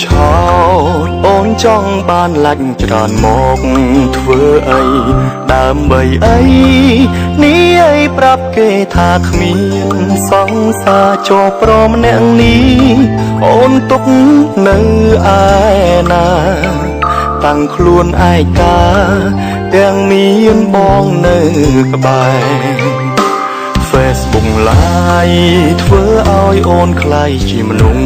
ឆោតអូនចង់បានលាច់ច្រើនមកធ្វើអីដើម្បីអីនេះអីប្រាប់គេថាគ្មានសង្សារចូលព្រមអ្នកនេះអូនទុកនៅឯណាតាំងខ្លួនឯកាទាំងមានបងនៅក្បែរ Facebook Live ធ្វើឲ្យអូនคล้ายជាមនុស្ស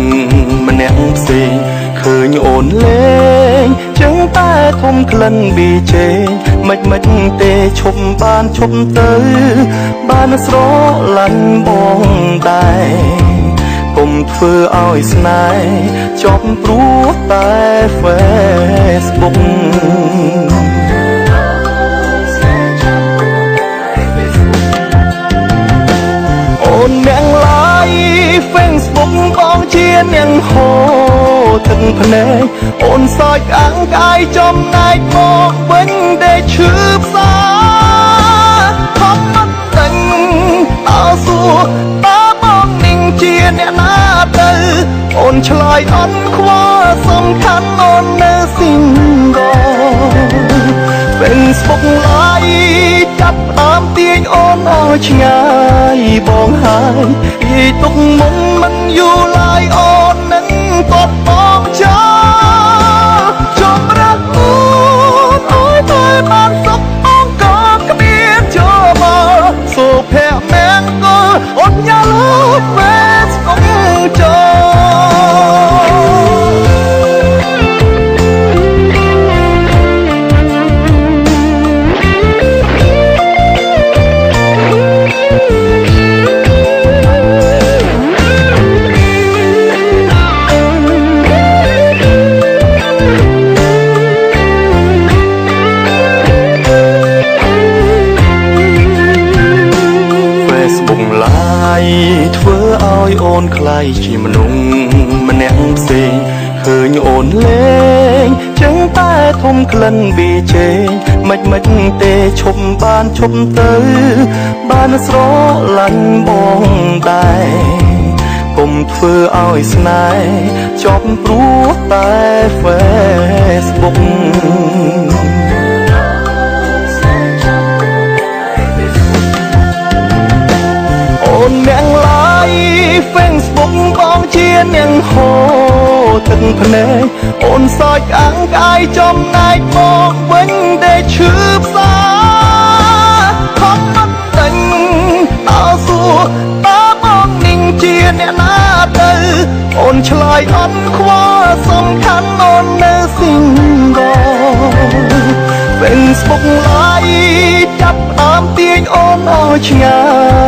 ម្នាក់ផ្សេងឃើញអូនលេងចឹងតែធំក្លិនប៊ីជេមិនទេឈប់បានឈប់ទៅបានស្រឡាញ់បងដែរកុំធ្វើឲ្យស្នេហ៍ចប់ព្រោះតែ Facebook អូនអ្នកឡាយ Facebook បងជាអ្នកហូរទឹកភ្នែកអូនសើចអាំងកាយចំណែកមកវិញដែលឈឺផ្សាខំមិនដឹងតើសួរតើបងនឹងជាអ្នកណាទៅអូនឆ្លើយអត់ខ្វល់សំខាន់អូននៅ Single Facebook Live ចាប់ដើមទាញអូនឲ្យឆ្ងាយបងហើយនិយាយទុកមុនមិនយូរឡើយអូននឹងតបបងចោលជុំរកអូនអើយតែបានសុខបងក៏គ្មានចូលមកសុភមង្គលអូនញ៉ាំលើវេសកុំចូលធ្វើឲ្យអូនคล้ายជាមនុស្សម្នាក់ផ្សេងឃើញអូនលេងចឹងតែធំក្លិនប៊ីជេមិនទេឈប់បានឈប់ទៅបានស្រឡាញ់បងដែរកុំធ្វើឲ្យស្នេហ៍ចប់ព្រោះតែ Facebook អូនអ្នកឡាយ Facebook បងជាអ្នកហូរទឹកភ្នែកអូនសើចអាំងកាយចំណែកមកវិញដែលឈឺផ្សាខំមិនដឹងតើសួរតើបងនឹងជាអ្នកណាទៅអូនឆ្លើយអត់ខ្វល់សំខាន់អូននៅ Single Facebook Live ចាប់ដើមទាញអូនឲ្យឆ្ងា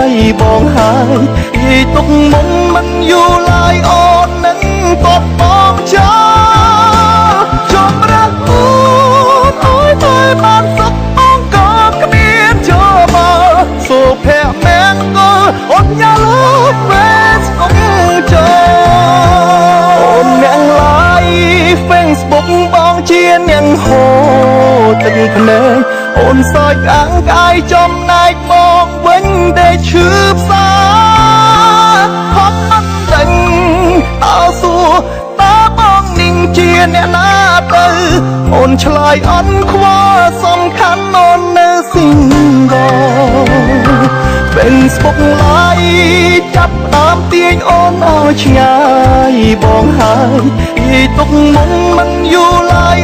យបងហើយនិយាយទុកមុនមិនយូរឡើយអូននឹងតបបងចោលជុំរកអូនអើយតែបានសុខបងក៏គ្មានចូលមកសុភមង្គលអូនញ៉ាំលើវេសកុំចូលអូនអ្នកឡាយ Facebook បងជាអ្នកហូរទឹកភ្នែកអូនសើចអាំងកាយចំណែកមកវិញដែលឈឺផ្សាខំមិនដឹងតើសួរតើបងនឹងជាអ្នកណាទៅអូនឆ្លើយអត់ខ្វល់សំខាន់អូននៅ Single Facebook Live ចាប់ដើមទាញអូនឲ្យឆ្ងាយបងហើយនិយាយទុកមុនមិនយូរឡើយ